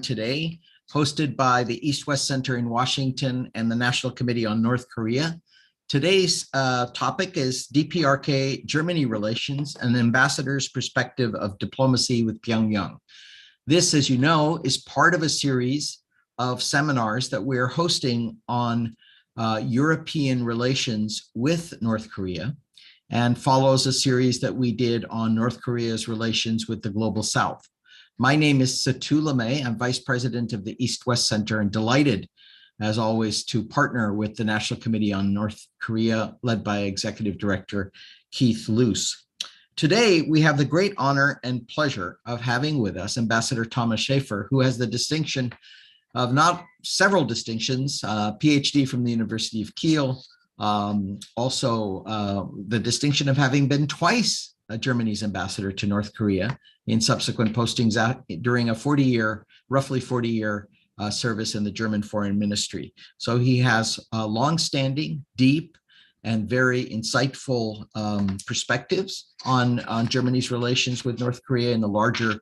today, hosted by the East-West Center in Washington and the National Committee on North Korea. Today's topic is DPRK-Germany relations, an ambassador's perspective of diplomacy with Pyongyang. This, as you know, is part of a series of seminars that we're hosting on European relations with North Korea, and follows a series that we did on North Korea's relations with the Global South. My name is Satu Lemay. I'm Vice President of the East-West Center and delighted, as always, to partner with the National Committee on North Korea, led by Executive Director Keith Luce. Today, we have the great honor and pleasure of having with us Ambassador Thomas Schaefer, who has the distinction of several distinctions, PhD from the University of Kiel, also the distinction of having been twice Germany's ambassador to North Korea in subsequent postings during a roughly 40-year service in the German Foreign Ministry. So he has long-standing, deep, and very insightful perspectives on Germany's relations with North Korea in the larger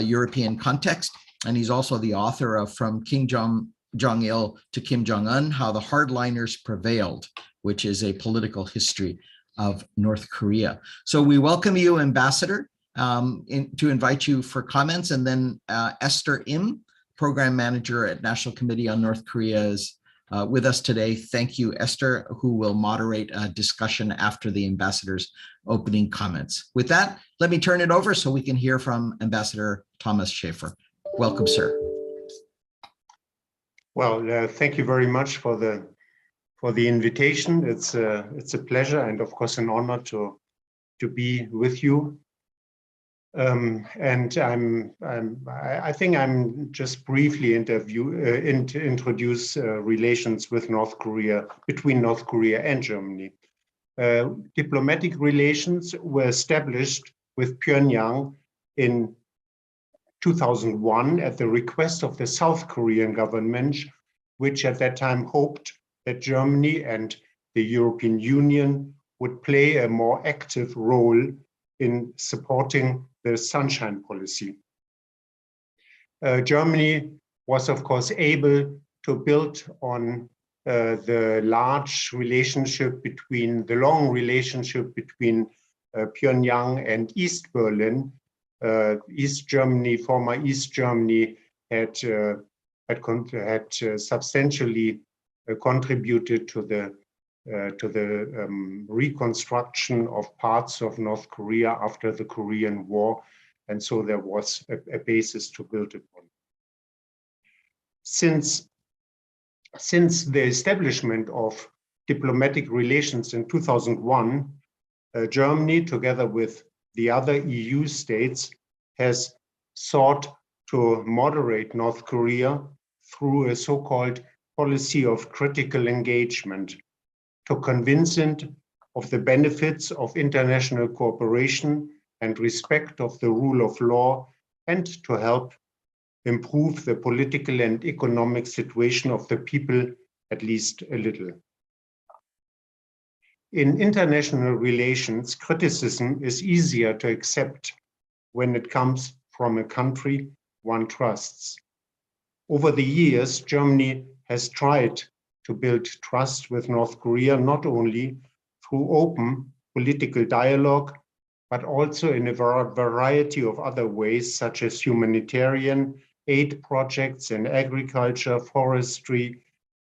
European context. And he's also the author of From Kim Jong-il to Kim Jong-un, How the Hardliners Prevailed, which is a political history of North Korea. So we welcome you, Ambassador, to invite you for comments. And then Esther Im, Program Manager at National Committee on North Korea, is with us today. Thank you, Esther, who will moderate a discussion after the ambassador's opening comments. With that, let me turn it over so we can hear from Ambassador Thomas Schaefer. Welcome, sir. Well, thank you very much for the invitation. It's a pleasure and of course an honor to be with you. And I think I'm just briefly introduce relations with North Korea, between North Korea and Germany. Diplomatic relations were established with Pyongyang in 2001 at the request of the South Korean government, which at that time hoped that Germany and the European Union would play a more active role in supporting the Sunshine Policy. Germany was, of course, able to build on the long relationship between Pyongyang and East Berlin. East Germany, former East Germany, had substantially contributed to the reconstruction of parts of North Korea after the Korean War, and so there was a basis to build upon. Since the establishment of diplomatic relations in 2001, Germany, together with the other EU states, has sought to moderate North Korea through a so-called policy of critical engagement, to convince it of the benefits of international cooperation and respect of the rule of law, and to help improve the political and economic situation of the people, at least a little. In international relations, criticism is easier to accept when it comes from a country one trusts. Over the years, Germany has tried to build trust with North Korea, not only through open political dialogue, but also in a variety of other ways, such as humanitarian aid projects in agriculture, forestry,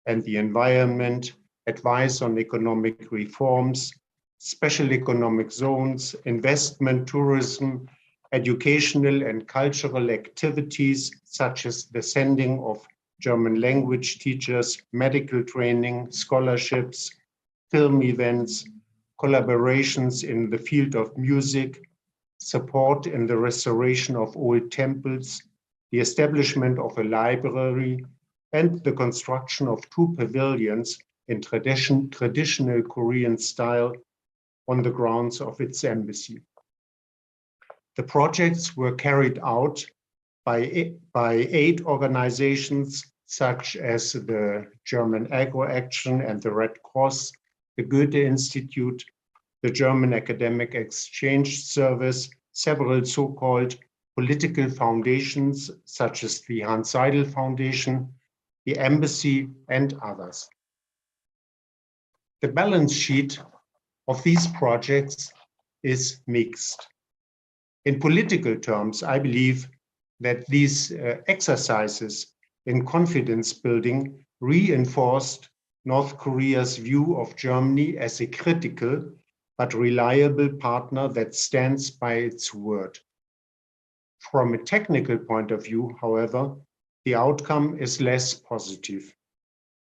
and the environment, advice on economic reforms, special economic zones, investment, tourism, educational and cultural activities, such as the sending of German language teachers, medical training, scholarships, film events, collaborations in the field of music, support in the restoration of old temples, the establishment of a library, and the construction of 2 pavilions in traditional Korean style on the grounds of its embassy. The projects were carried out by 8 organizations such as the German Agro Action and the Red Cross, the Goethe Institute, the German Academic Exchange Service, several so-called political foundations such as the Hans Seidel Foundation, the embassy, and others. The balance sheet of these projects is mixed. In political terms, I believe that these exercises in confidence building reinforced North Korea's view of Germany as a critical but reliable partner that stands by its word. From a technical point of view, however, the outcome is less positive.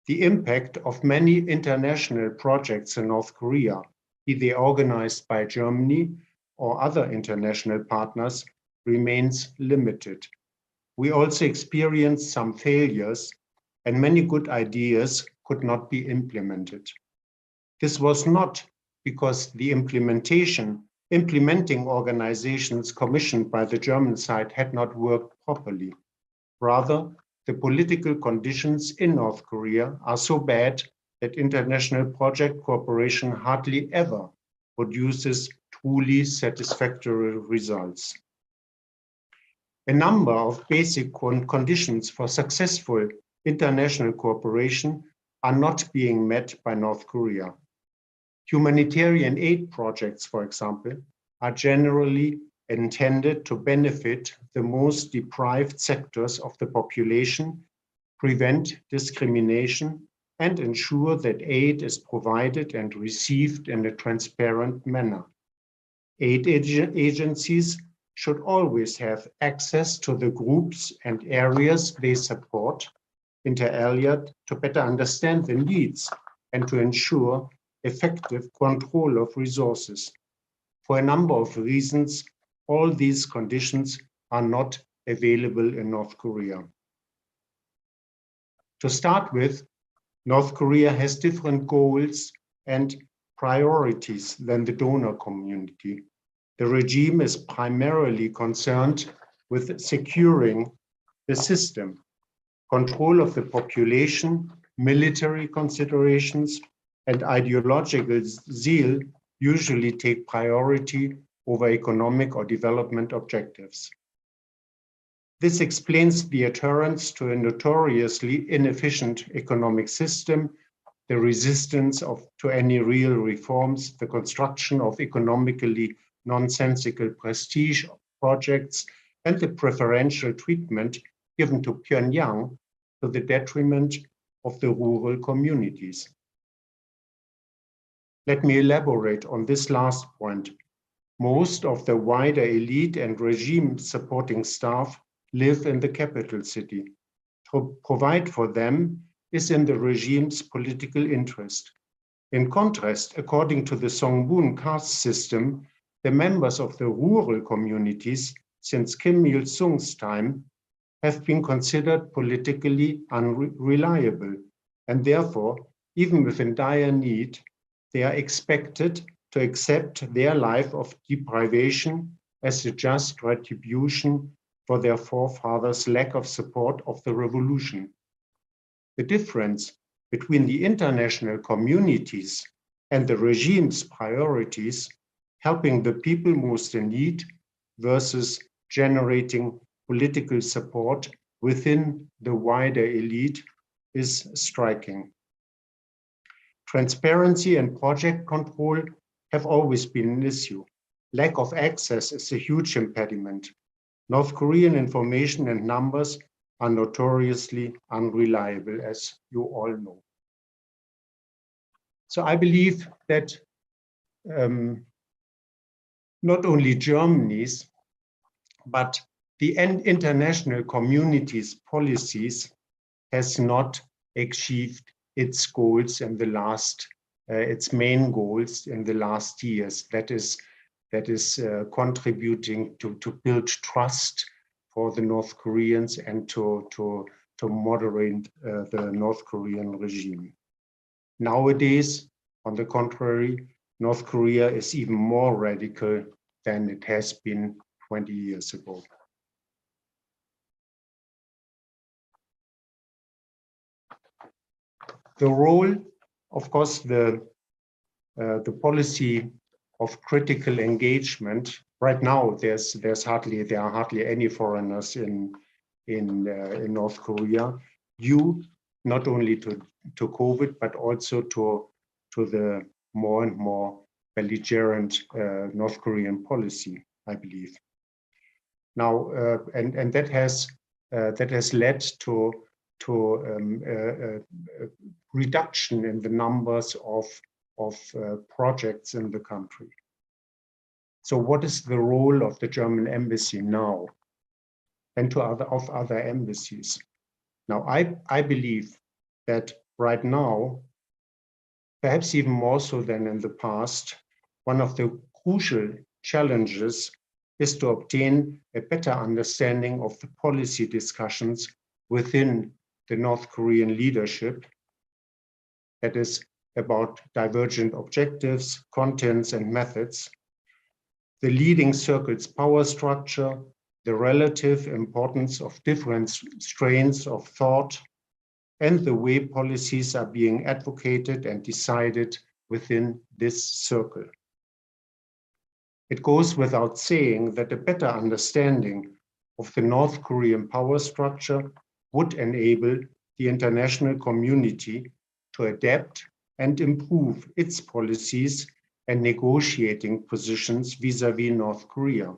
The impact of many international projects in North Korea, be they organized by Germany or other international partners, remains limited. We also experienced some failures, and many good ideas could not be implemented. This was not because the implementing organizations commissioned by the German side had not worked properly. Rather, the political conditions in North Korea are so bad that international project cooperation hardly ever produces truly satisfactory results. A number of basic conditions for successful international cooperation are not being met by North Korea. Humanitarian aid projects, for example, are generally intended to benefit the most deprived sectors of the population, prevent discrimination, and ensure that aid is provided and received in a transparent manner. Aid agencies should always have access to the groups and areas they support, inter alia, to better understand the needs and to ensure effective control of resources. For a number of reasons, all these conditions are not available in North Korea. To start with, North Korea has different goals and priorities than the donor community. The regime is primarily concerned with securing the system, control of the population, military considerations, and ideological zeal usually take priority over economic or development objectives. This explains the adherence to a notoriously inefficient economic system, the resistance to any real reforms, the construction of economically nonsensical prestige projects, and the preferential treatment given to Pyongyang to the detriment of the rural communities. Let me elaborate on this last point. Most of the wider elite and regime supporting staff live in the capital city. To provide for them is in the regime's political interest. In contrast, according to the Songbun caste system, the members of the rural communities since Kim Il-sung's time have been considered politically unreliable, and therefore, even within dire need, they are expected to accept their life of deprivation as a just retribution for their forefathers' lack of support of the revolution. The difference between the international communities and the regime's priorities, helping the people most in need versus generating political support within the wider elite, is striking. Transparency and project control have always been an issue. Lack of access is a huge impediment. North Korean information and numbers are notoriously unreliable, as you all know. So I believe that not only Germany's, but the international community's policies has not achieved its goals in the last, its main goals in the last years. That is contributing to build trust for the North Koreans and to moderate the North Korean regime. Nowadays, on the contrary, North Korea is even more radical than it has been 20 years ago. The role, of course, the policy of critical engagement. Right now, there are hardly any foreigners in North Korea, due not only to COVID, but also to the more and more belligerent North Korean policy, I believe. Now, and that has led to reduction in the numbers of projects in the country. So what is the role of the German embassy now and of other embassies? Now, I believe that right now, perhaps even more so than in the past, one of the crucial challenges is to obtain a better understanding of the policy discussions within the North Korean leadership, that is about divergent objectives, contents, and methods, the leading circle's power structure, the relative importance of different strains of thought, and the way policies are being advocated and decided within this circle. It goes without saying that a better understanding of the North Korean power structure would enable the international community to adapt and improve its policies and negotiating positions vis-à-vis North Korea.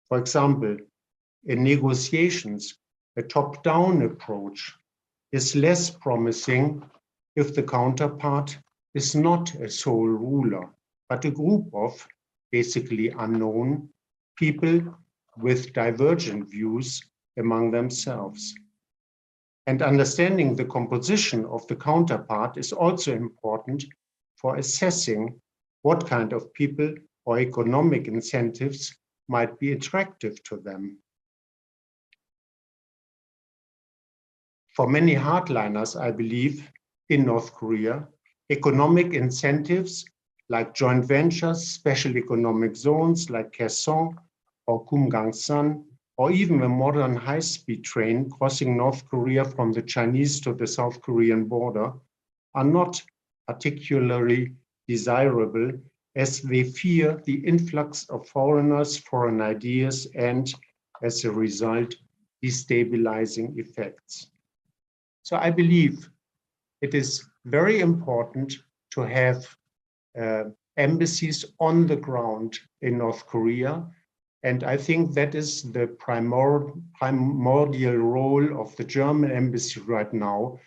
For example, in negotiations, a top-down approach is less promising if the counterpart is not a sole ruler, but a group of basically unknown people with divergent views among themselves. And understanding the composition of the counterpart is also important for assessing what kind of people or economic incentives might be attractive to them. For many hardliners, I believe, in North Korea, economic incentives like joint ventures, special economic zones like Kaesong or Kumgangsan, or even a modern high-speed train crossing North Korea from the Chinese to the South Korean border, are not particularly desirable, as they fear the influx of foreigners, foreign ideas, and as a result, destabilizing effects. So I believe it is very important to have embassies on the ground in North Korea. And I think that is the primordial role of the German embassy right now,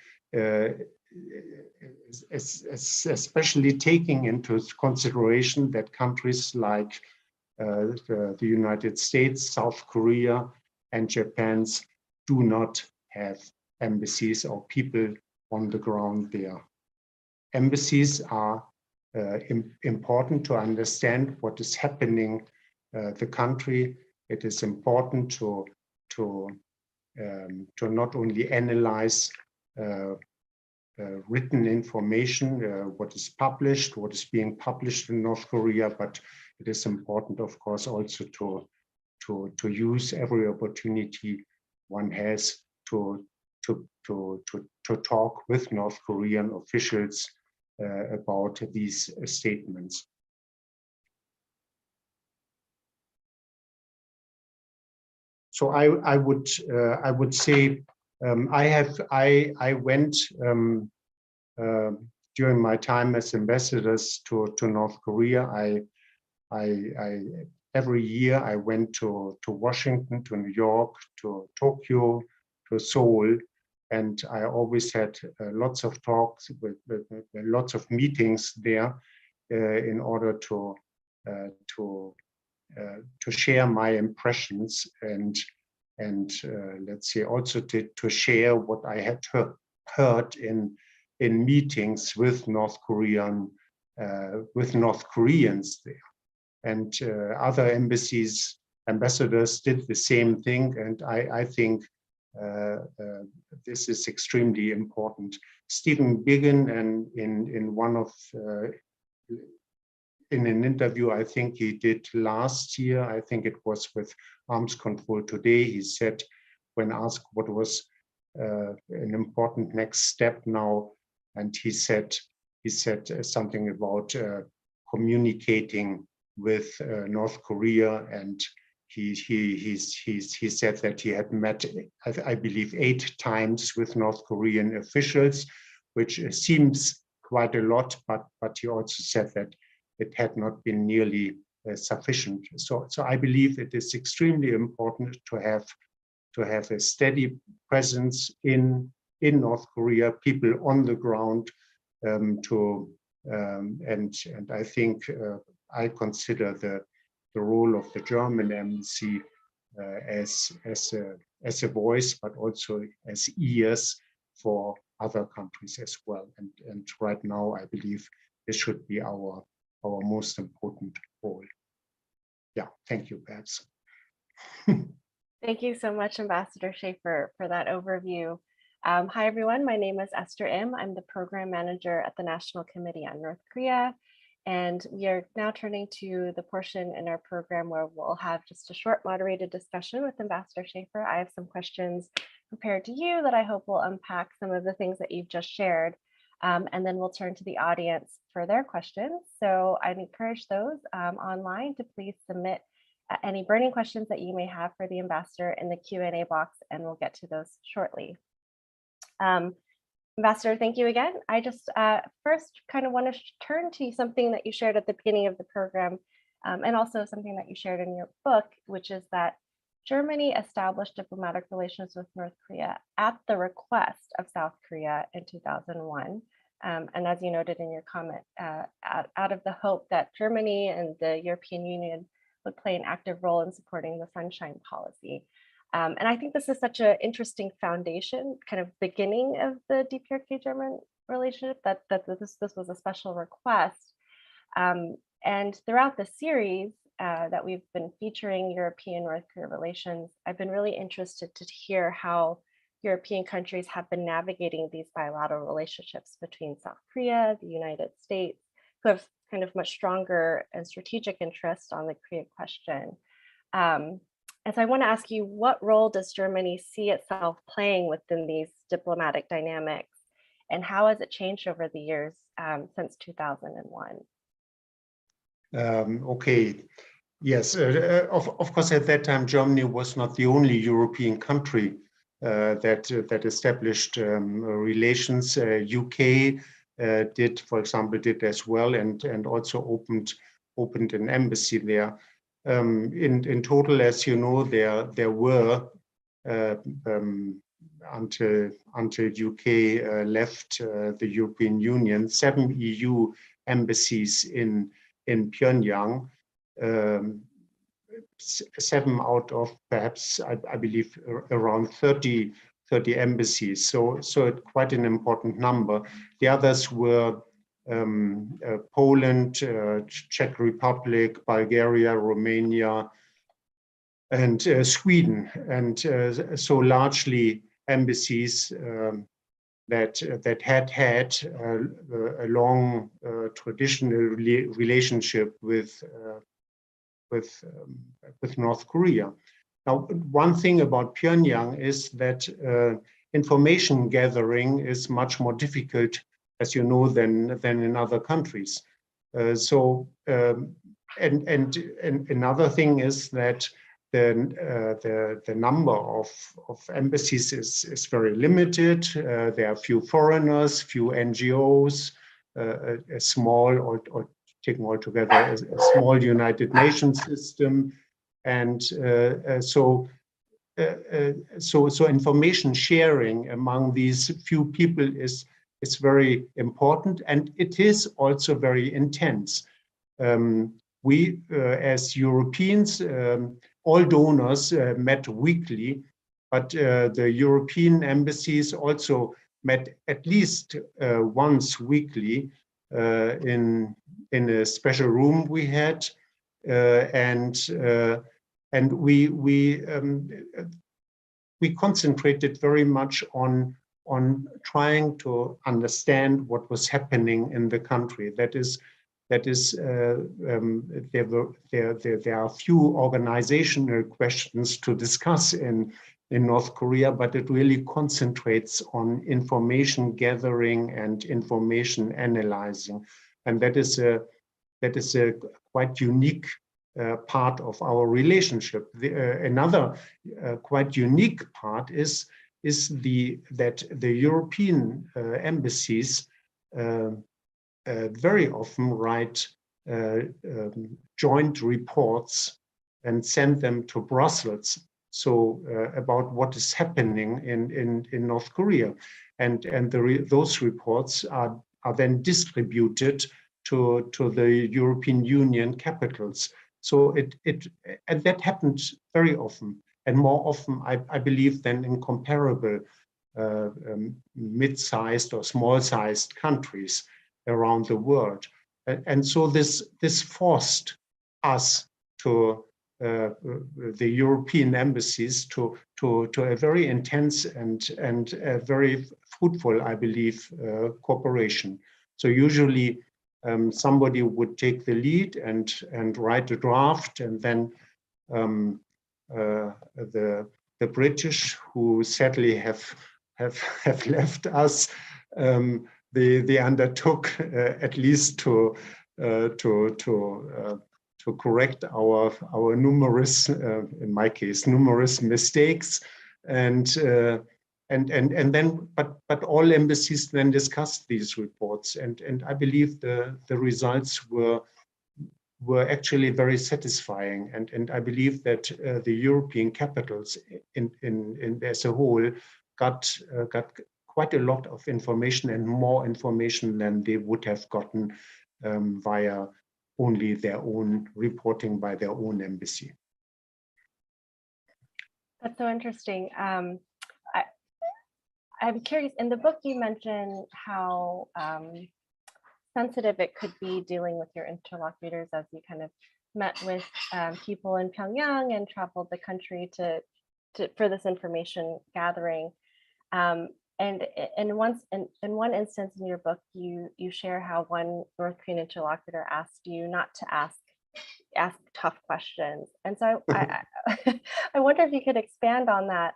especially taking into consideration that countries like the United States, South Korea, and Japan do not have embassies or people on the ground there. Embassies are important to understand what is happening the country. It is important to not only analyze written information, what is published, what is being published in North Korea, but it is important, of course, also to use every opportunity one has to talk with North Korean officials about these statements. So I would say I went during my time as ambassadors to North Korea. Every year I went to Washington, to New York, to Tokyo, to Seoul, and I always had lots of talks with lots of meetings there in order to share my impressions and let's say also to share what I had heard in meetings with North Koreans there. And other ambassadors did the same thing, and I think this is extremely important. Stephen Biggan, and in an interview I think he did last year, I think it was with Arms Control Today, he said, when asked what was an important next step now, and he said something about communicating with North Korea, and he said that he had met, I believe, 8 times with North Korean officials, which seems quite a lot, but he also said that it had not been nearly sufficient. So I believe it is extremely important to have a steady presence in North Korea, people on the ground, and I think I consider the role of the German embassy as a voice, but also as ears for other countries as well. And right now, I believe this should be our most important role. Yeah, thank you, perhaps. Thank you so much, Ambassador Schaefer, for that overview. Hi, everyone. My name is Esther Im. I'm the program manager at the National Committee on North Korea. And we are now turning to the portion in our program where we'll have just a short moderated discussion with Ambassador Schaefer. I have some questions prepared to you that I hope will unpack some of the things that you've just shared. And then we'll turn to the audience for their questions. So I'd encourage those online to please submit any burning questions that you may have for the ambassador in the Q&A box, and we'll get to those shortly. Ambassador, thank you again. I just first kind of want to turn to something that you shared at the beginning of the program, and also something that you shared in your book, which is that Germany established diplomatic relations with North Korea at the request of South Korea in 2001. And as you noted in your comment, out of the hope that Germany and the European Union would play an active role in supporting the Sunshine Policy. And I think this is such an interesting foundation, kind of beginning of the DPRK-German relationship, that this was a special request. And throughout the series that we've been featuring European-North Korea relations, I've been really interested to hear how European countries have been navigating these bilateral relationships between South Korea, the United States, who have kind of much stronger and strategic interest on the Korea question. And so I want to ask you, what role does Germany see itself playing within these diplomatic dynamics, and how has it changed over the years since 2001? Okay, yes, of course, at that time, Germany was not the only European country that established relations. UK did, for example, as well, and also opened an embassy there. In total, as you know, there were until UK left the European Union, 7 EU embassies in Pyongyang. 7 out of perhaps, I believe, around 30 embassies. So quite an important number. The others were Poland, Czech Republic, Bulgaria, Romania, and Sweden. And so largely embassies that had a long traditional relationship with North Korea. Now, one thing about Pyongyang is that information gathering is much more difficult, as you know, than in other countries. And another thing is that the number of embassies is very limited. There are few foreigners, few NGOs, a small or taken all together a small United Nations system, and so information sharing among these few people is very important, and it is also very intense. We, as Europeans, all donors met weekly, but the European embassies also met at least once weekly in a special room we had, and we concentrated very much on trying to understand what was happening in the country. That is, there are few organizational questions to discuss in North Korea, but it really concentrates on information gathering and information analyzing, and that is a a quite unique part of our relationship. Another quite unique part is that the European embassies very often write joint reports and send them to Brussels. So about what is happening in North Korea, and those reports are then distributed to the European Union capitals. So and that happens very often, and more often, I believe, than in comparable mid-sized or small-sized countries around the world. And so this forced us to the European embassies to a very intense and very fruitful, I believe, cooperation. So usually somebody would take the lead and write a draft, and then the British, who sadly have left us, they undertook at least to correct our numerous, in my case, numerous mistakes, and then but all embassies then discussed these reports, and I believe the results were actually very satisfying, and I believe that the European capitals in as a whole got quite a lot of information, and more information than they would have gotten via only their own reporting by their own embassy. That's so interesting. I'm curious, in the book you mentioned how sensitive it could be dealing with your interlocutors as you kind of met with people in Pyongyang and traveled the country for this information gathering. And in one instance in your book, you share how one North Korean interlocutor asked you not to ask tough questions. And so I wonder if you could expand on that,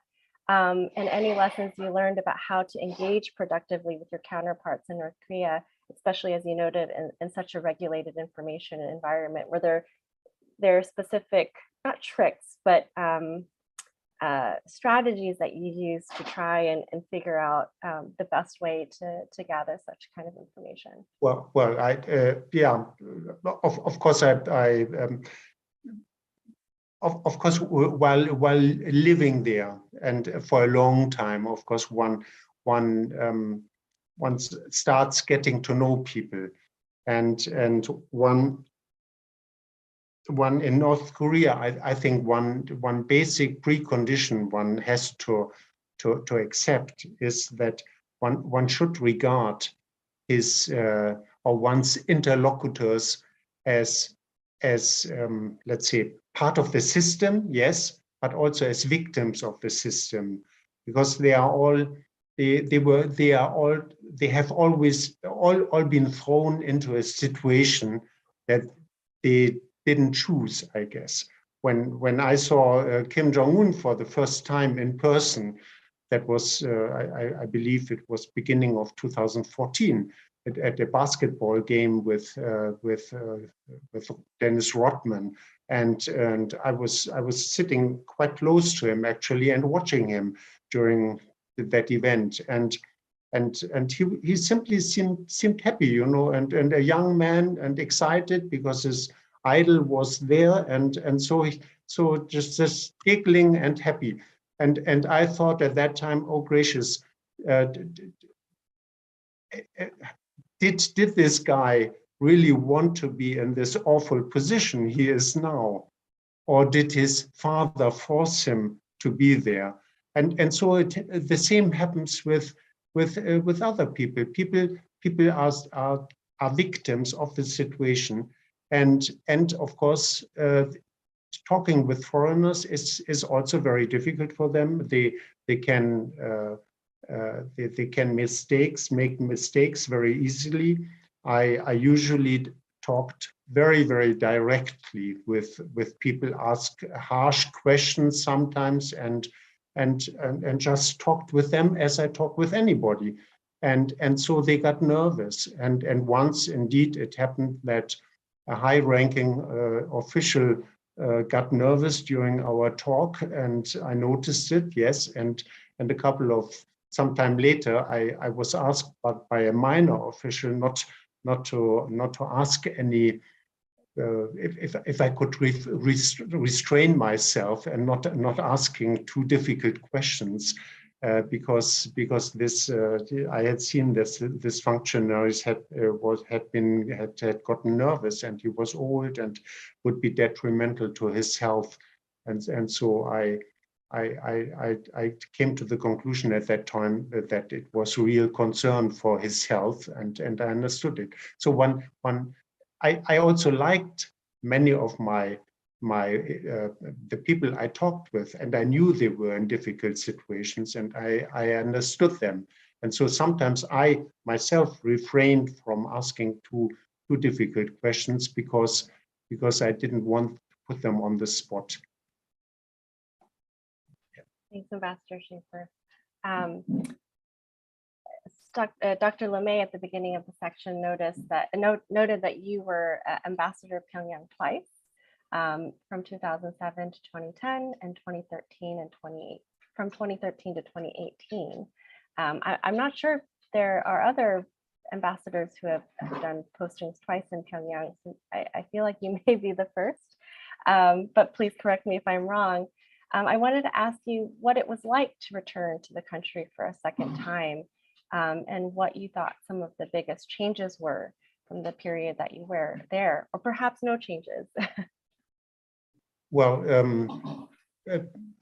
and any lessons you learned about how to engage productively with your counterparts in North Korea, especially as you noted in such a regulated information environment where there are specific, not tricks, but strategies that you use to try and figure out the best way to gather such kind of information. Well, yeah, of course, of course, while living there and for a long time, of course, one starts getting to know people, and one in North Korea, I think one basic precondition one has to accept is that one should regard his or one's interlocutors as let's say part of the system, yes, but also as victims of the system, because they have always been thrown into a situation that they didn't choose, I guess. When I saw Kim Jong-un for the first time in person, that was, I believe it was beginning of 2014, at a basketball game with Dennis Rodman, and I was sitting quite close to him actually and watching him during that event, and he simply seemed happy, you know, and a young man and excited because his idol was there, and so just giggling and happy, and I thought at that time, oh gracious, did this guy really want to be in this awful position he is now, or did his father force him to be there? And so the same happens with other people. People are victims of the situation, and of course talking with foreigners is also very difficult for them. They can make mistakes very easily. I usually talked very, very directly with people, ask harsh questions sometimes, and just talked with them as I talk with anybody. And so they got nervous. And once indeed it happened that high-ranking official got nervous during our talk, and I noticed it, yes, and a couple of sometime later, I was asked by a minor official not to ask any, if I could restrain myself and not asking too difficult questions, because this I had seen this functionaries had gotten nervous, and he was old and would be detrimental to his health, and so I came to the conclusion at that time that it was real concern for his health, and I understood it. So I also liked many of the people I talked with, and I knew they were in difficult situations, and I understood them. And so sometimes I myself refrained from asking too difficult questions because I didn't want to put them on the spot. Thanks, Ambassador Schaefer. Dr. Lemay at the beginning of the section noted that you were ambassador of Pyongyang twice, from 2007 to 2010 and 2013 and from 2013 to 2018. I'm not sure if there are other ambassadors who have done postings twice in Pyongyang. So I feel like you may be the first, but please correct me if I'm wrong. I wanted to ask you what it was like to return to the country for a second time, and what you thought some of the biggest changes were from the period that you were there, or perhaps no changes. Well,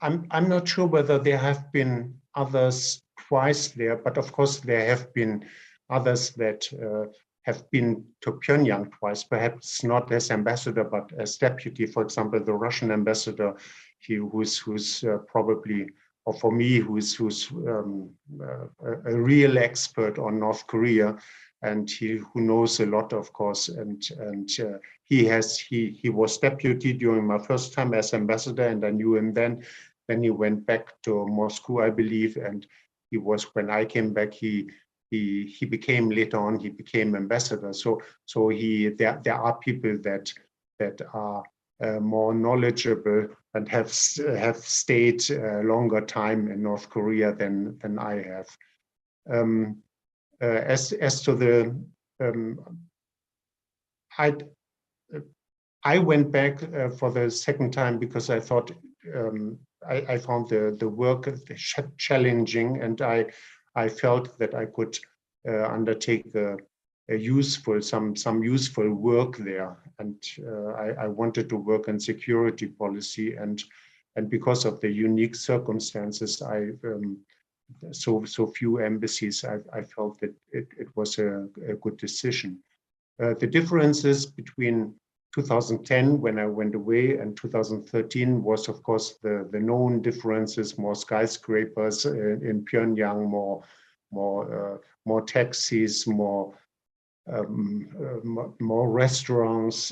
I'm not sure whether there have been others twice there, but of course there have been others that have been to Pyongyang twice, perhaps not as ambassador, but as deputy. For example, the Russian ambassador, who's probably, or for me, who's a real expert on North Korea, and who knows a lot, of course, and he was deputy during my first time as ambassador, and I knew him then. Then he went back to Moscow, I believe, and he was, when I came back, he became, later on, he became ambassador. So there are people that are more knowledgeable and have stayed a longer time in North Korea than I have. As to the, I went back for the second time because I thought I found the work challenging, and I felt that I could undertake some useful work there, and I wanted to work in security policy, and because of the unique circumstances, so few embassies, I felt that it was a good decision. The differences between 2010, when I went away, and 2013 was, of course, the known differences: more skyscrapers in Pyongyang, more taxis, more restaurants,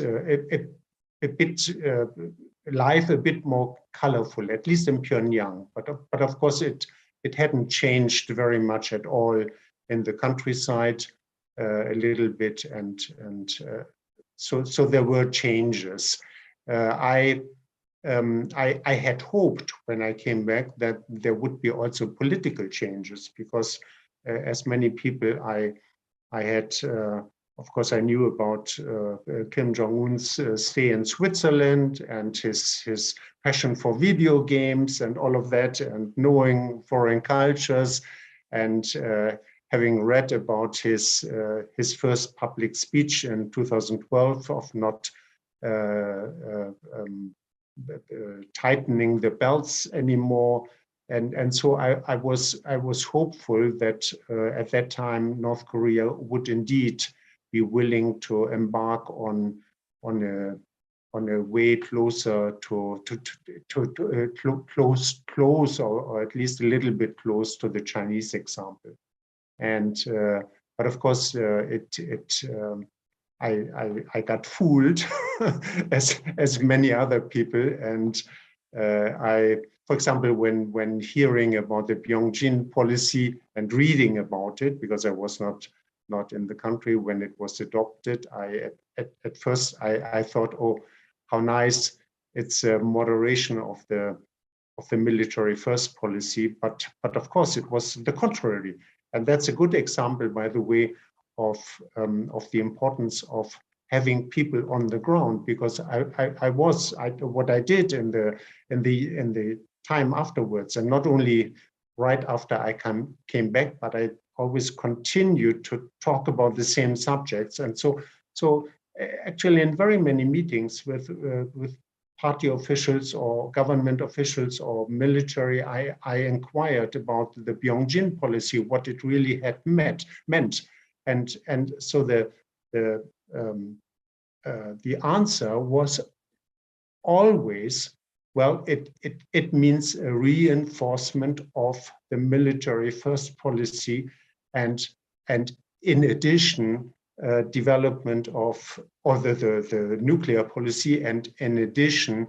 life a bit more colorful, at least in Pyongyang. But of course, it hadn't changed very much at all in the countryside, a little bit, and so there were changes. I had hoped when I came back that there would be also political changes, because as many people I had, of course, I knew about Kim Jong-un's stay in Switzerland and his passion for video games and all of that, and knowing foreign cultures, and having read about his first public speech in 2012 of not tightening the belts anymore. And so I was hopeful that at that time North Korea would indeed be willing to embark on a way closer to close or at least a little bit close to the Chinese example. And but of course I got fooled as many other people, and for example, when hearing about the Pyongyang policy and reading about it, because I was not not in the country when it was adopted. At first I thought, oh, how nice, it's a moderation of the military first policy, but of course it was the contrary. And that's a good example, by the way, of the importance of having people on the ground, because what I did in the time afterwards, and not only right after I came back, but I always continued to talk about the same subjects. And so actually in very many meetings with party officials or government officials or military, I inquired about the Pyongyang policy, what it really had meant. And so the answer was always, well, it means a reinforcement of the military first policy, and in addition, development of the nuclear policy, and in addition,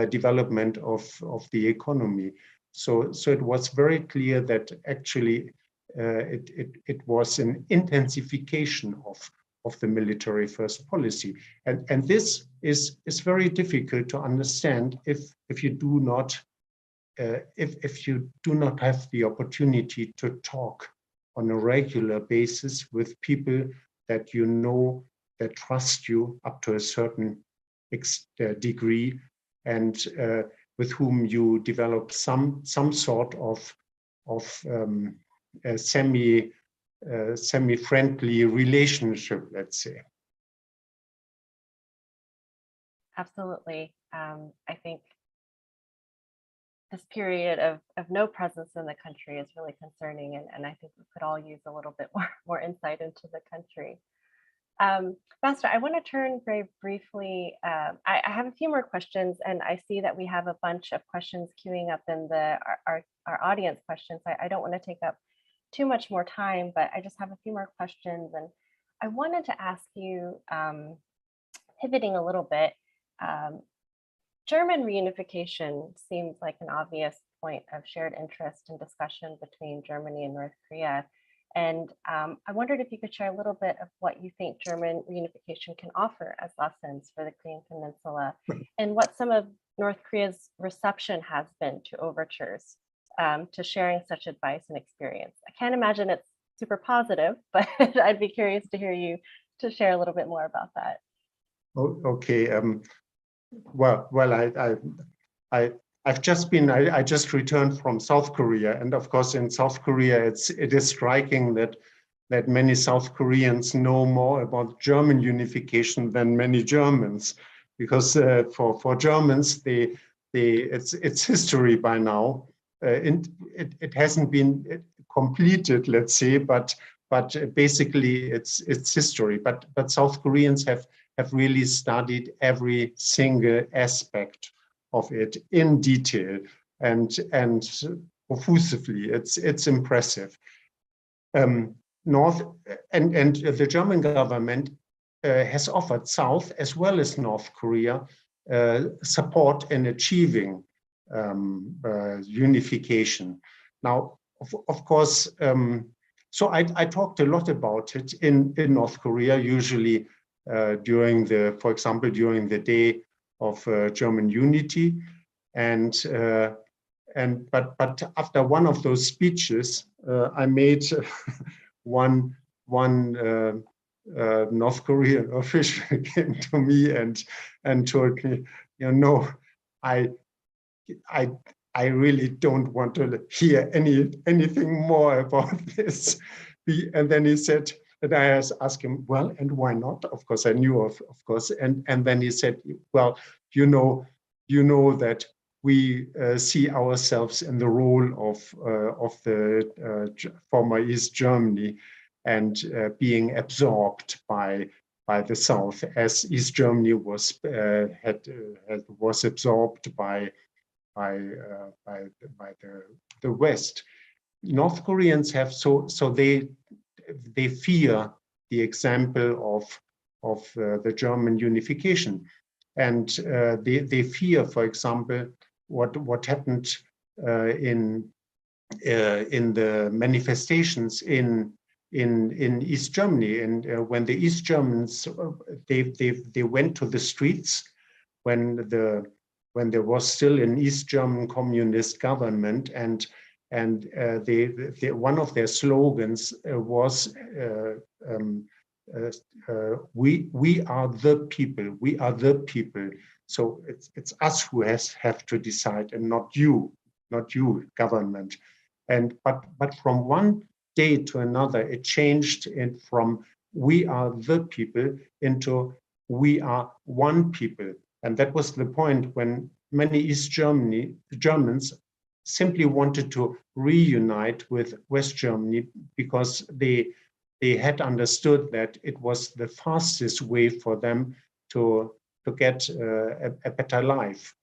development of the economy. So it was very clear that actually it was an intensification of the military first policy, and this is very difficult to understand if you do not have the opportunity to talk on a regular basis with people that you know, that trust you up to a certain degree, and with whom you develop some sort of semi-friendly relationship, let's say. Absolutely. I think this period of no presence in the country is really concerning, and I think we could all use a little bit more insight into the country. Ambassador, I want to turn very briefly. I have a few more questions, and I see that we have a bunch of questions queuing up in our audience questions. I don't want to take up too much more time, but I just have a few more questions, and I wanted to ask you, pivoting a little bit, German reunification seems like an obvious point of shared interest and discussion between Germany and North Korea. And I wondered if you could share a little bit of what you think German reunification can offer as lessons for the Korean Peninsula, and what some of North Korea's reception has been to overtures to sharing such advice and experience. I can't imagine it's super positive, but I'd be curious to hear you to share a little bit more about that. Oh, okay. Well, I just returned from South Korea, and of course in South Korea it is striking that many South Koreans know more about German unification than many Germans, because for Germans it's history by now. It hasn't been completed, let's say, but basically it's history. But South Koreans have really studied every single aspect of it in detail and profusively. It's impressive. The German government has offered South as well as North Korea support in achieving unification. Now, of course, so I talked a lot about it in North Korea, usually for example, during the day of German unity, but after one of those speeches, I made one North Korean official came to me and told me, you know, I really don't want to hear anything more about this. And then he said, and I asked him, well, and why not? Of course, I knew, of course. And then he said, well, you know that we see ourselves in the role of the former East Germany, and being absorbed by the South, as East Germany was absorbed by the West. North Koreans have so they fear the example of the German unification, and they fear, for example, what happened in the manifestations in in East Germany. And when the East Germans, they went to the streets when there was still an East German communist government, and one of their slogans was we are the people, we are the people. So it's us who have to decide, and not you government. But from one day to another, it changed from we are the people into we are one people. And that was the point when many East Germans simply wanted to reunite with West Germany, because they had understood that it was the fastest way for them to get a better life.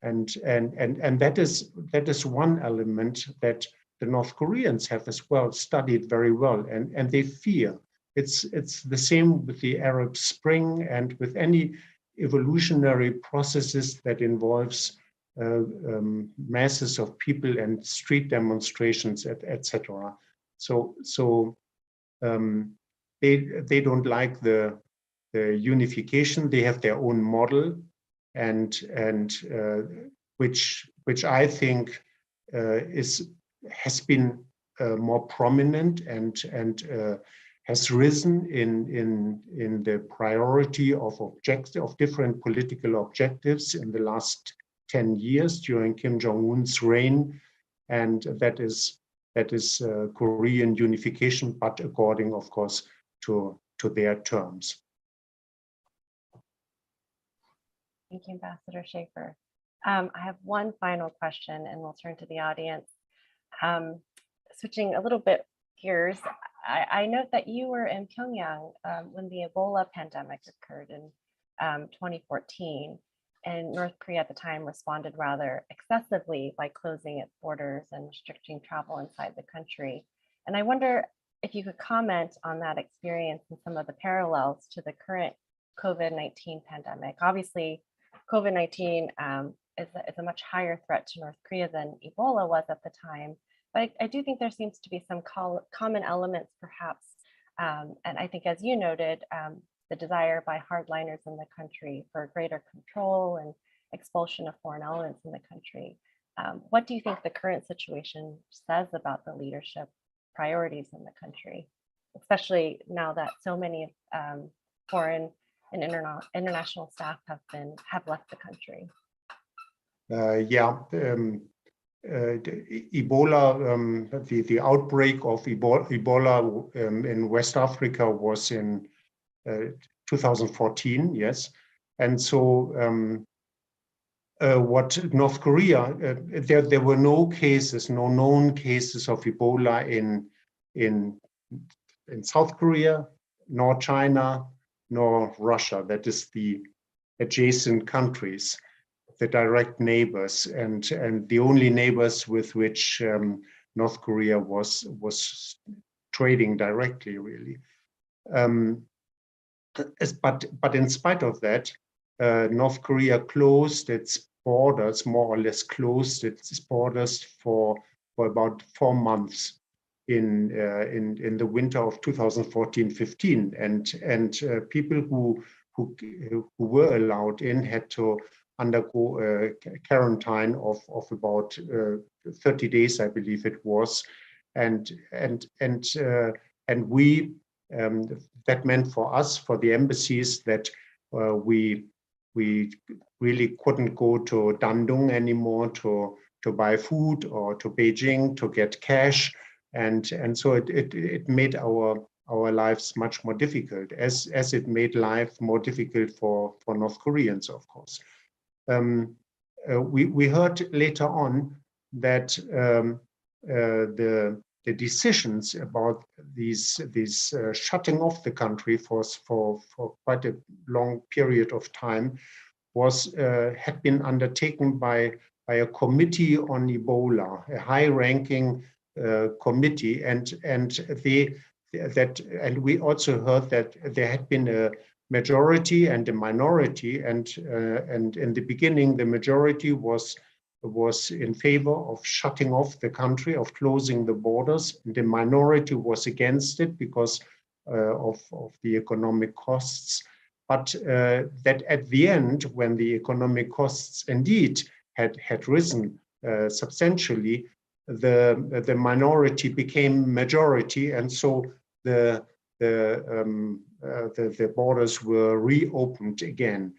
And that is one element that the North Koreans have as well studied very well, and they fear. It's the same with the Arab Spring and with any evolutionary processes that involves masses of people and street demonstrations, etc. So they don't like the unification. They have their own model, and which I think has been more prominent and has risen in the priority of different political objectives in the last 10 years during Kim Jong-un's reign, and that is Korean unification, but according, of course, to their terms. Thank you, Ambassador Schaefer. I have one final question, and we'll turn to the audience. Switching a little bit gears, I note that you were in Pyongyang when the Ebola pandemic occurred in 2014, and North Korea at the time responded rather excessively by closing its borders and restricting travel inside the country. And I wonder if you could comment on that experience and some of the parallels to the current COVID-19 pandemic. Obviously, COVID-19 is a much higher threat to North Korea than Ebola was at the time. But I do think there seems to be some common elements, perhaps. And I think, as you noted, the desire by hardliners in the country for greater control and expulsion of foreign elements in the country. What do you think the current situation says about the leadership priorities in the country, especially now that so many foreign and international staff have left the country? Ebola, the outbreak of Ebola in West Africa was in 2014, yes. And so what North Korea, there were no known cases of Ebola in South Korea, nor China, nor Russia. That is the adjacent countries, the direct neighbors, and the only neighbors with which North Korea was trading directly, really. But in spite of that, North Korea closed its borders, more or less closed its borders for about 4 months in the winter of 2014-15, and people who were allowed in had to undergo a quarantine of about 30 days, I believe it was, and we that meant for us, for the embassies, that we really couldn't go to Dandong anymore to buy food, or to Beijing to get cash, and so it made our lives much more difficult, as it made life more difficult for North Koreans, of course. We heard later on that the decisions about these shutting off the country for quite a long period of time had been undertaken by a committee on Ebola, a high-ranking committee, and we also heard that there had been a majority and a minority, and in the beginning the majority was was in favor of shutting off the country, of closing the borders. The minority was against it because of the economic costs. But that at the end, when the economic costs indeed had risen substantially, the minority became majority, and so the borders were reopened again.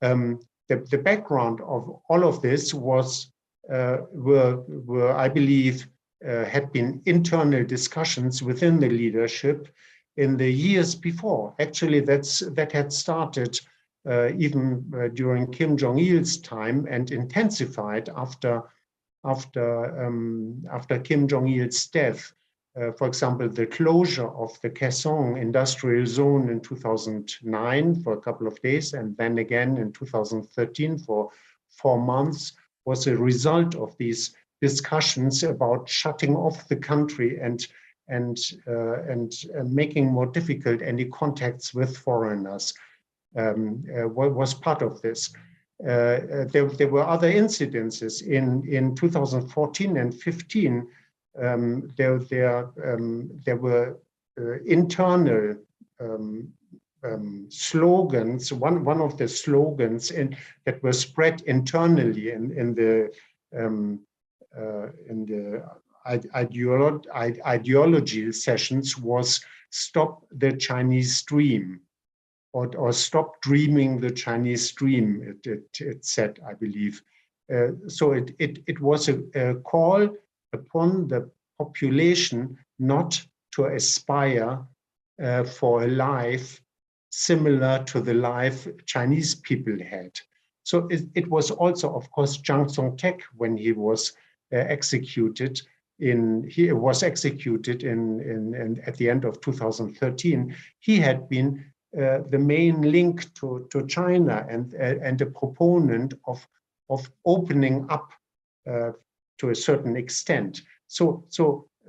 The background of all of this was were I believe had been internal discussions within the leadership in the years before. Actually, that had started even during Kim Jong-il's time and intensified after Kim Jong-il's death. For example, the closure of the Kaesong industrial zone in 2009 for a couple of days, and then again in 2013 for 4 months, was a result of these discussions about shutting off the country and making more difficult any contacts with foreigners. Was part of this. There were other incidences in 2014 and 15. There were internal slogans. One of the slogans that were spread internally in the ideology sessions was "Stop the Chinese Dream," or "Stop dreaming the Chinese dream." It said, I believe. So it was a call upon the population not to aspire for a life similar to the life Chinese people had. So it was also, of course, Chiang Song-tek when he was executed at the end of 2013. He had been the main link to China and a proponent of opening up to a certain extent. So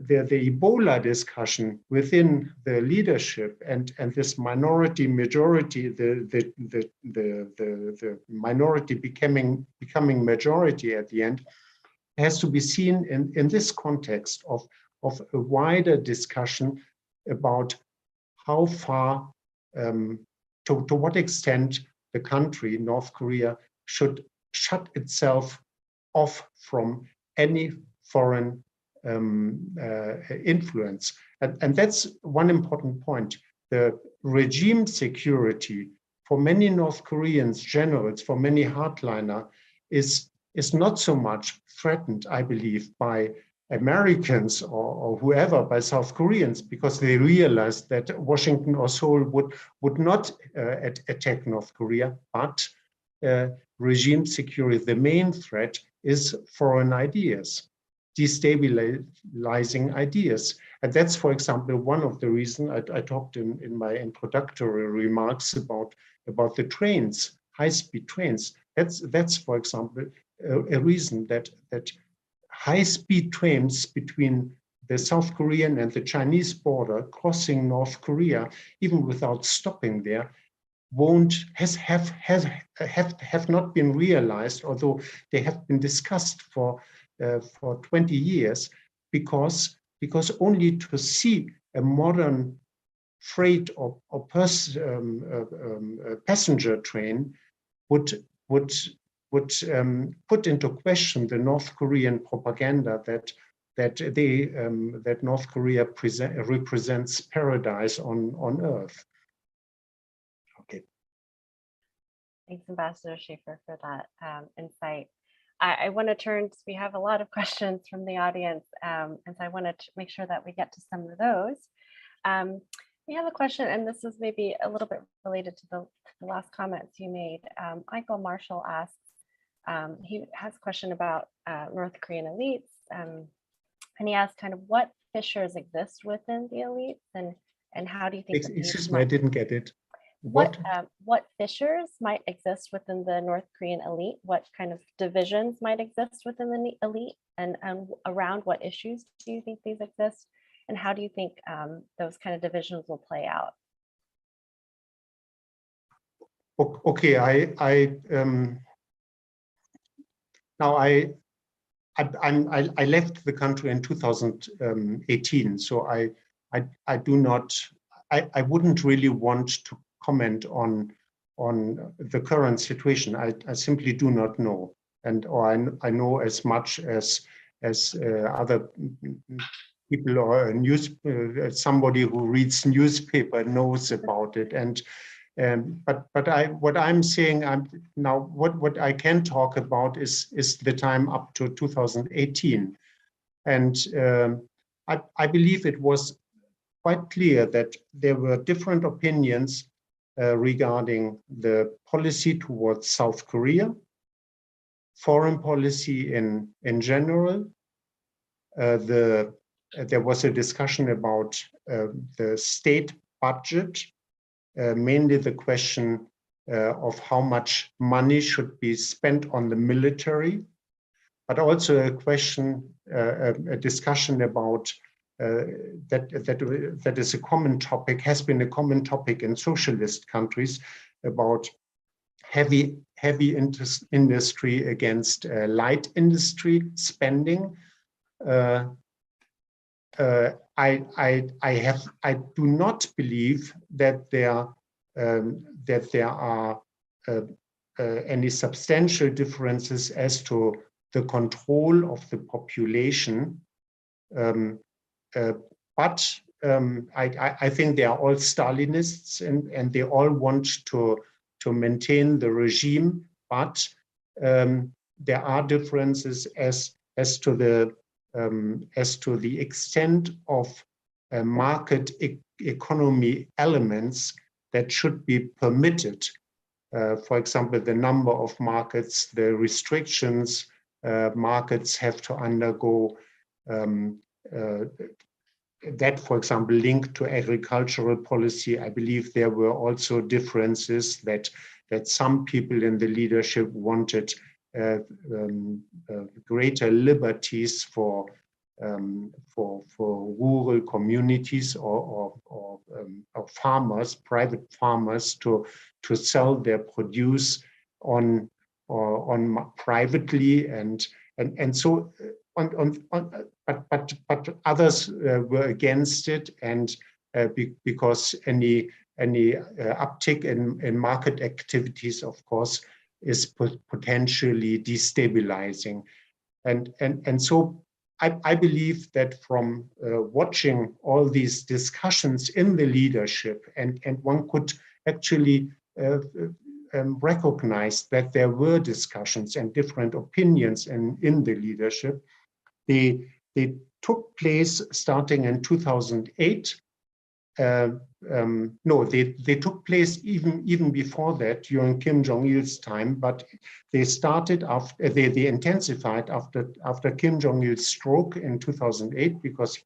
the Ebola discussion within the leadership and this minority majority, the minority becoming majority at the end, has to be seen in this context of a wider discussion about how far, to what extent the country, North Korea, should shut itself off from any foreign influence. And that's one important point. The regime security for many North Koreans generals, for many hardliner, is not so much threatened, I believe, by Americans or whoever, by South Koreans, because they realized that Washington or Seoul would not attack North Korea, but regime security, the main threat is foreign ideas, destabilizing ideas. And that's, for example, one of the reasons I talked in my introductory remarks about the trains, high-speed trains. That's, for example, a reason that high-speed trains between the South Korean and the Chinese border crossing North Korea, even without stopping there, have not been realized, although they have been discussed for 20 years, because only to see a modern freight or passenger train would put into question the North Korean propaganda that North Korea represents paradise on earth. Okay. Thanks, Ambassador Schaefer, for that insight. I want to turn, we have a lot of questions from the audience, and so I want to make sure that we get to some of those. We have a question, and this is maybe a little bit related to the last comments you made. Michael Marshall asks, he has a question about North Korean elites, and he asks kind of what fissures exist within the elites, and how do you think? Excuse me, I didn't get it. What fissures might exist within the North Korean elite? What kind of divisions might exist within the elite, and around what issues do you think these exist? And how do you think those kind of divisions will play out? Okay, now I left the country in 2018, so I do not, I wouldn't really want to comment on the current situation. I simply do not know, or I know as much as other people, or somebody who reads newspaper knows about it. And but what I'm saying, now what I can talk about is the time up to 2018, and I believe it was quite clear that there were different opinions regarding the policy towards South Korea, foreign policy in general. There was a discussion about the state budget, mainly the question of how much money should be spent on the military, but also a question, a discussion about that is a common topic, has been a common topic in socialist countries, about heavy industry against light industry spending. I do not believe that there are any substantial differences as to the control of the population, but I think they are all Stalinists, and they all want to maintain the regime, but there are differences as to the extent of market economy elements that should be permitted. For example, the number of markets, the restrictions markets have to undergo, that, for example, linked to agricultural policy. I believe there were also differences that some people in the leadership wanted greater liberties for rural communities or farmers, private farmers, to sell their produce on privately, and so but others were against it, and because any uptick in market activities, of course, is potentially destabilizing, and so I believe that from watching all these discussions in the leadership, and one could actually recognize that there were discussions and different opinions in the leadership. They took place starting in 2008. No, they took place even before that, during Kim Jong-il's time, but they started after, they intensified after Kim Jong-il's stroke in 2008, because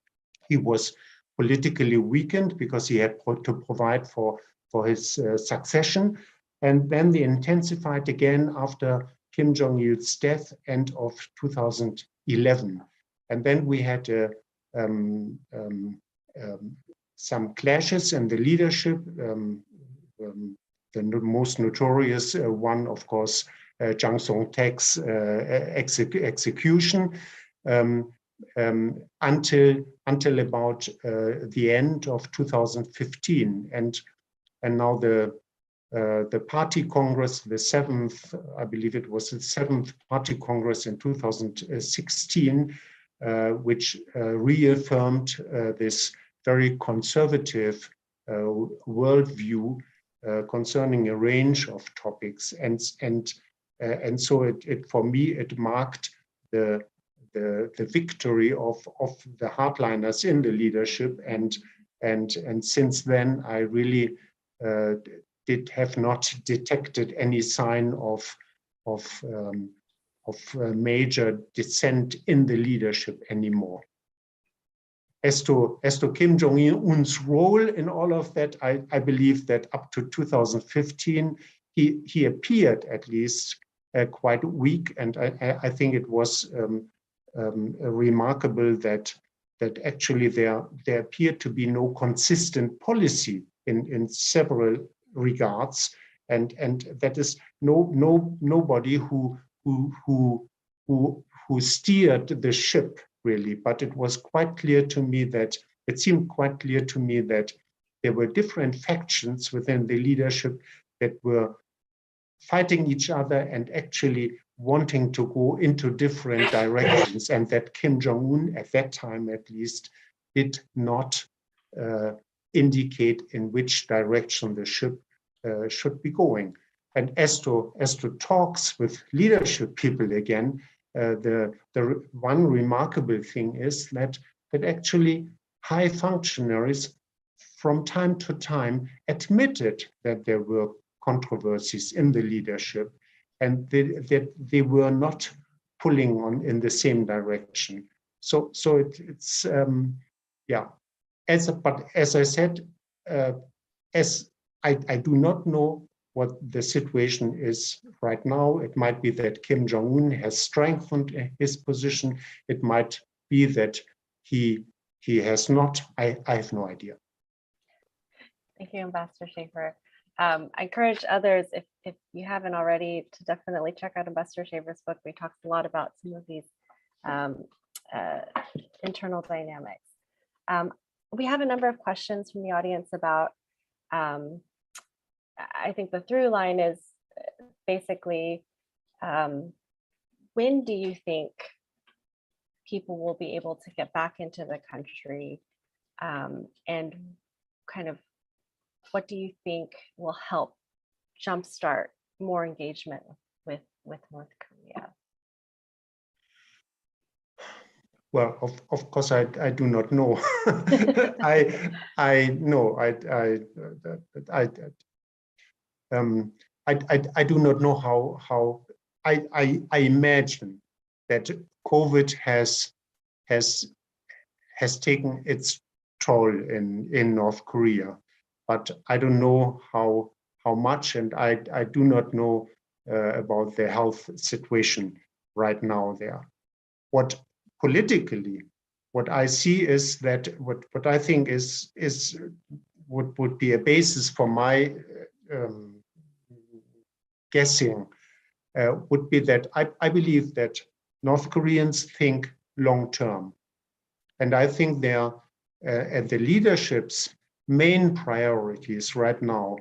he was politically weakened, because he had to provide for his succession. And then they intensified again after Kim Jong-il's death, end of 2011. And then we had some clashes in the leadership. The most notorious one, of course, Jang Song-tak's execution, until about the end of 2015, and now the party congress, the seventh, I believe it was the seventh party congress in 2016, which reaffirmed this very conservative worldview concerning a range of topics, and so it for me it marked the victory of the hardliners in the leadership, and since then I really have not detected any sign of major dissent in the leadership anymore. As to Kim Jong-un's role in all of that, I believe that up to 2015, he appeared at least quite weak, and I think it was remarkable that actually there appeared to be no consistent policy in several regards, and that is nobody who who steered the ship really, but it was quite clear to me that it seemed quite clear to me that there were different factions within the leadership that were fighting each other and actually wanting to go into different directions, and that Kim Jong-un, at that time at least, did not indicate in which direction the ship should be going. And as to talks with leadership people again, the one remarkable thing is that actually high functionaries from time to time admitted that there were controversies in the leadership and that they were not pulling on in the same direction. So it's yeah. But as I said, as I do not know what the situation is right now. It might be that Kim Jong-un has strengthened his position. It might be that he has not. I have no idea. Thank you, Ambassador Schaefer. I encourage others, if you haven't already, to definitely check out Ambassador Schaefer's book. We talked a lot about some of these internal dynamics. We have a number of questions from the audience about, I think the through line is basically, when do you think people will be able to get back into the country, and kind of what do you think will help jumpstart more engagement with North Korea? Well, of course, I do not know. I know I do not know how I imagine that COVID has taken its toll in North Korea, but I don't know how much, and I do not know about the health situation right now there. What politically, what I see is that what I think is would be a basis for my guessing would be that I believe that North Koreans think long term, and I think they are at the leadership's main priorities right now,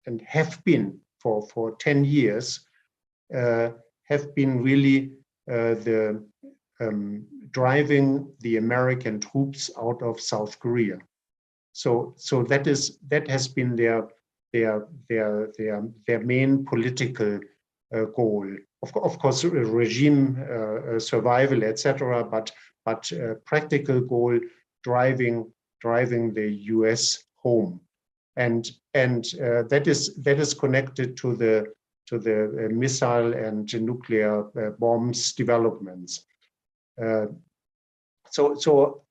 and have been for 10 years, have been really the driving the American troops out of South Korea. So that has been their main political goal. Of course, regime survival, etc. But practical goal driving the U.S. home, and that is connected to the missile and nuclear bombs developments. So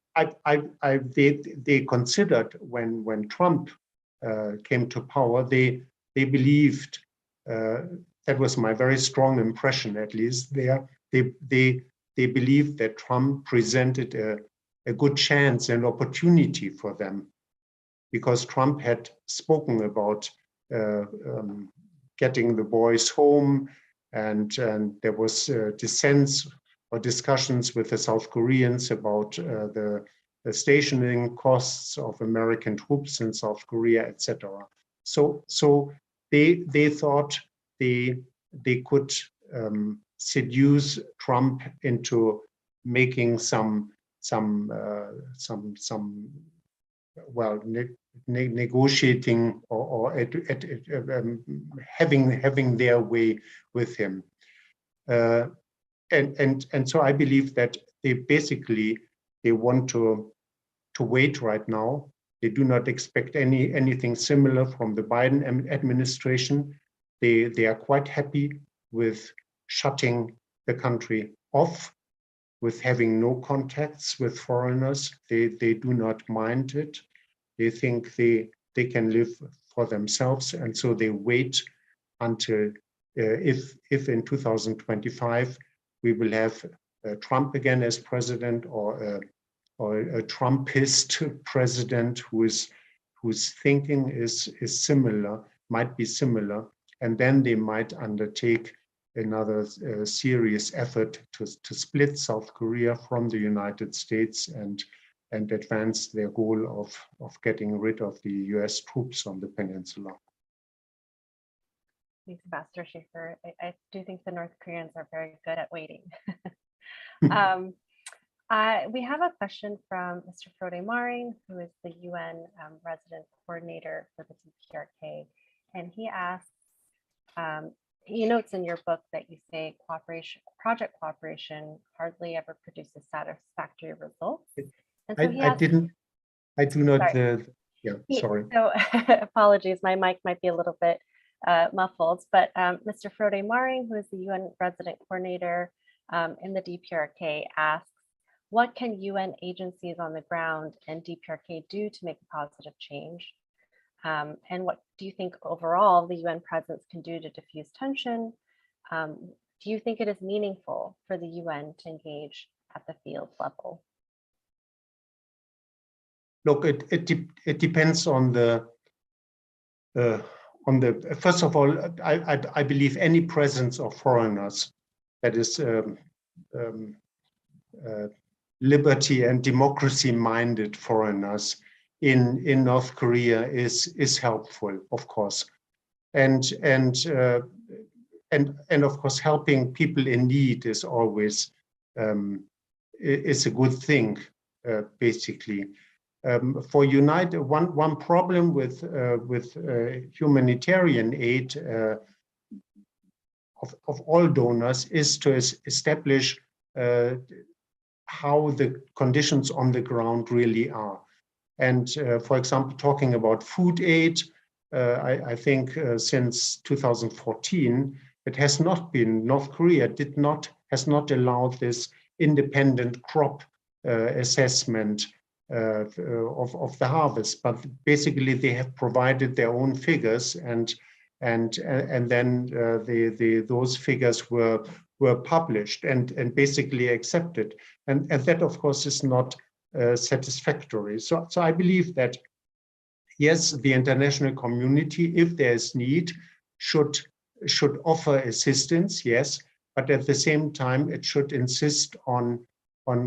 they considered when Trump came to power, they believed, that was my very strong impression, at least there, they believed that Trump presented a good chance and opportunity for them, because Trump had spoken about getting the boys home, and there was dissents or discussions with the South Koreans about the stationing costs of American troops in South Korea, etc. So they thought they could seduce Trump into making some negotiating or having their way with him. And so I believe that they basically want to wait right now. They do not expect anything similar from the Biden administration. They are quite happy with shutting the country off, with having no contacts with foreigners. They do not mind it. They think they can live for themselves, and so they wait until if in 2025 we will have Trump again as president, or a Trumpist president whose thinking is similar, might be similar, and then they might undertake another serious effort to split South Korea from the United States and advance their goal of getting rid of the US troops on the peninsula. Thanks, Ambassador Schaefer. I do think the North Koreans are very good at waiting. We have a question from Mr. Frode Maring, who is the UN resident coordinator for the DPRK. And he asks, he notes in your book that you say project cooperation hardly ever produces satisfactory results. And so I do not, sorry. So apologies, my mic might be a little bit muffled, but Mr. Frode Maring, who is the UN resident coordinator in the DPRK, asks, what can UN agencies on the ground and DPRK do to make a positive change? And what do you think overall the UN presence can do to diffuse tension? Do you think it is meaningful for the UN to engage at the field level? Look, it depends on the first of all, I believe any presence of foreigners, that is liberty and democracy minded foreigners in North Korea is helpful, of course, and of course helping people in need is always is a good thing, basically. For one problem with humanitarian aid of all donors is to establish how the conditions on the ground really are. And for example, talking about food aid, I think since 2014, it has not been, North Korea has not allowed this independent crop assessment of the harvest, but basically they have provided their own figures, and then those figures were published and basically accepted, and that of course is not satisfactory. So I believe that yes, the international community, if there is need, should offer assistance, yes, but at the same time it should insist on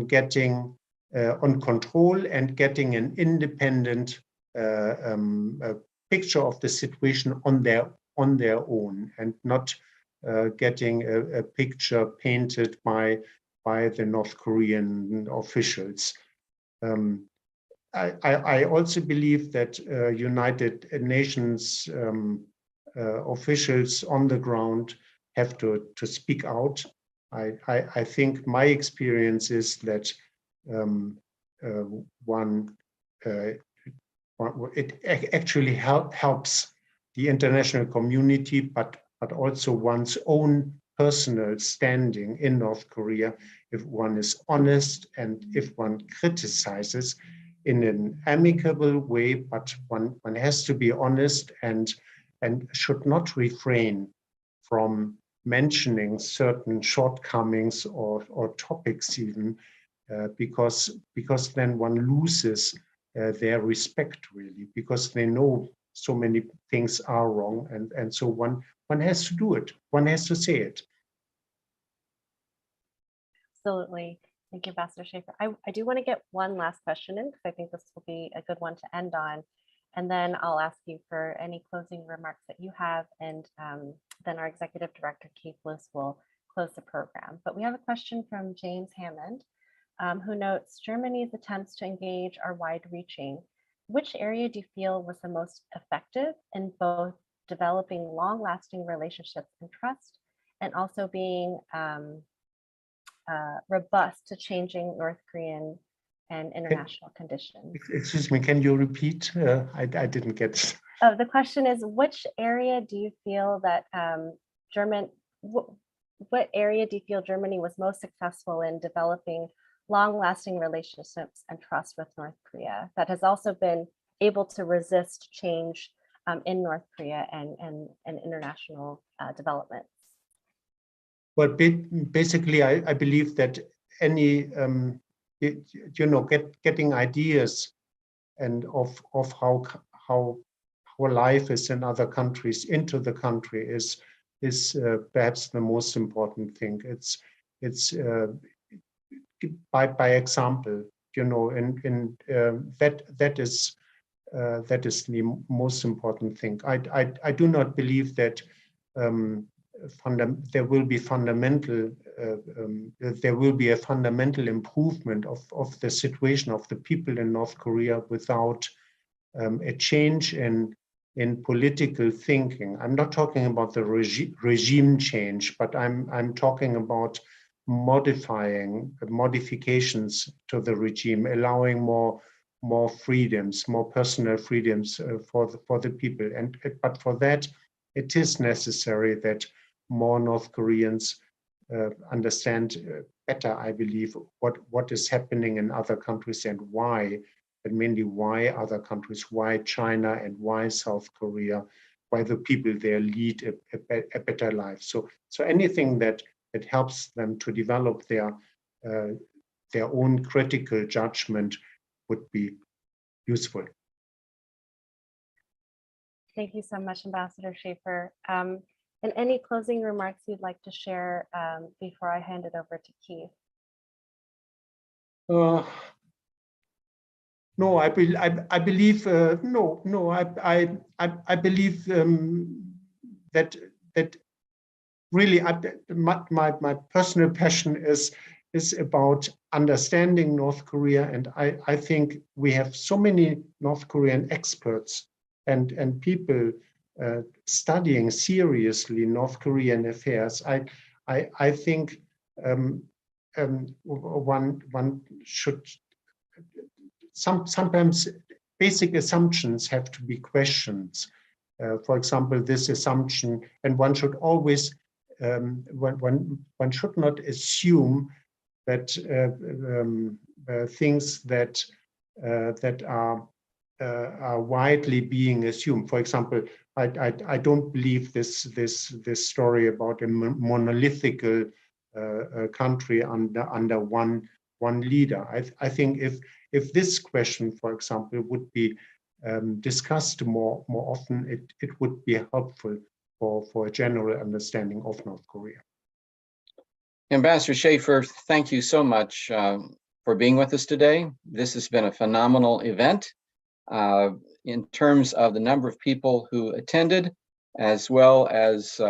getting on control and getting an independent picture of the situation on their own, and not getting a picture painted by the North Korean officials. I also believe that United Nations officials on the ground have to speak out. I think my experience is that it actually helps the international community, but also one's own personal standing in North Korea if one is honest and if one criticizes in an amicable way, but one has to be honest and should not refrain from mentioning certain shortcomings or topics even, because then one loses their respect, really, because they know so many things are wrong, and so one has to do it, one has to say it. Absolutely. Thank you, Ambassador Schaefer. I do want to get one last question in, because I think this will be a good one to end on. And then I'll ask you for any closing remarks that you have, and then our Executive Director, Keith Lewis, will close the program. But we have a question from James Hammond, who notes, Germany's attempts to engage are wide-reaching. Which area do you feel was the most effective in both developing long-lasting relationships and trust, and also being robust to changing North Korean and international conditions? Excuse me, can you repeat? I didn't get it. Oh, the question is, which area do you feel that what area do you feel Germany was most successful in developing long-lasting relationships and trust with North Korea, that has also been able to resist change in North Korea and international developments? Well, basically, I believe that any getting ideas and of how life is in other countries into the country is is perhaps the most important thing. It's by example, you know, and that is the most important thing. I do not believe that there will be a fundamental improvement of the situation of the people in North Korea without a change in political thinking. I'm not talking about the regime change, but I'm talking about modifications to the regime, allowing more freedoms, more personal freedoms for the people. But for that, it is necessary that more North Koreans understand better, I believe, what is happening in other countries and why, and mainly why other countries, why China and why South Korea, why the people there lead a better life. So anything that helps them to develop their own critical judgment would be useful. Thank you so much, Ambassador Schaefer. And any closing remarks you'd like to share before I hand it over to Keith? No, I believe that really my personal passion is about understanding North Korea, and I think we have so many North Korean experts and people studying seriously North Korean affairs. I think one should sometimes basic assumptions have to be questioned. For example, this assumption, and one should always one should not assume that things that are widely being assumed. For example, I don't believe this story about a monolithic country under one leader. I think if this question, for example, would be discussed more often, it would be helpful for a general understanding of North Korea. Ambassador Schaefer, thank you so much for being with us today. This has been a phenomenal event in terms of the number of people who attended, as well as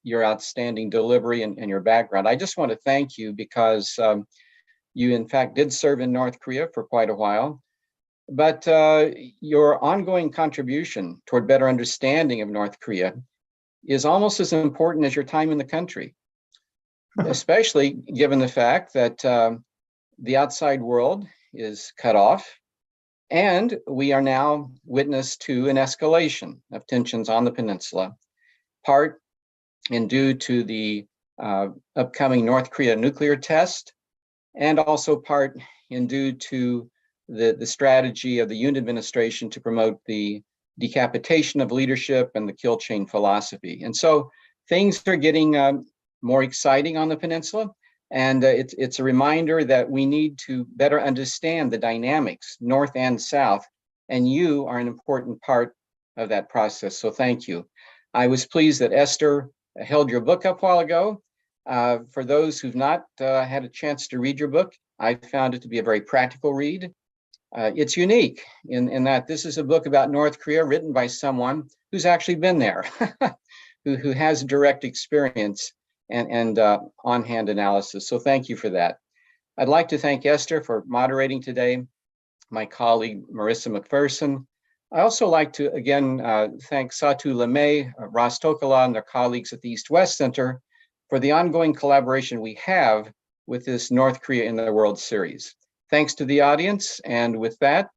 your outstanding delivery and your background. I just want to thank you because you, in fact, did serve in North Korea for quite a while. But your ongoing contribution toward better understanding of North Korea is almost as important as your time in the country, especially given the fact that the outside world is cut off, and we are now witness to an escalation of tensions on the peninsula, part in due to the upcoming North Korea nuclear test, and also part in due to the strategy of the Yoon administration to promote the decapitation of leadership and the kill chain philosophy. And so things are getting more exciting on the peninsula. And it's a reminder that we need to better understand the dynamics, North and South, and you are an important part of that process. So thank you. I was pleased that Esther held your book up a while ago. For those who've not had a chance to read your book, I found it to be a very practical read. It's unique in that this is a book about North Korea written by someone who's actually been there, who has direct experience and on-hand analysis. So thank you for that. I'd like to thank Esther for moderating today, my colleague Marissa McPherson. I also like to again thank Satu Lemay, Ross Tokala, and their colleagues at the East-West Center for the ongoing collaboration we have with this North Korea in the World series. Thanks to the audience, and with that,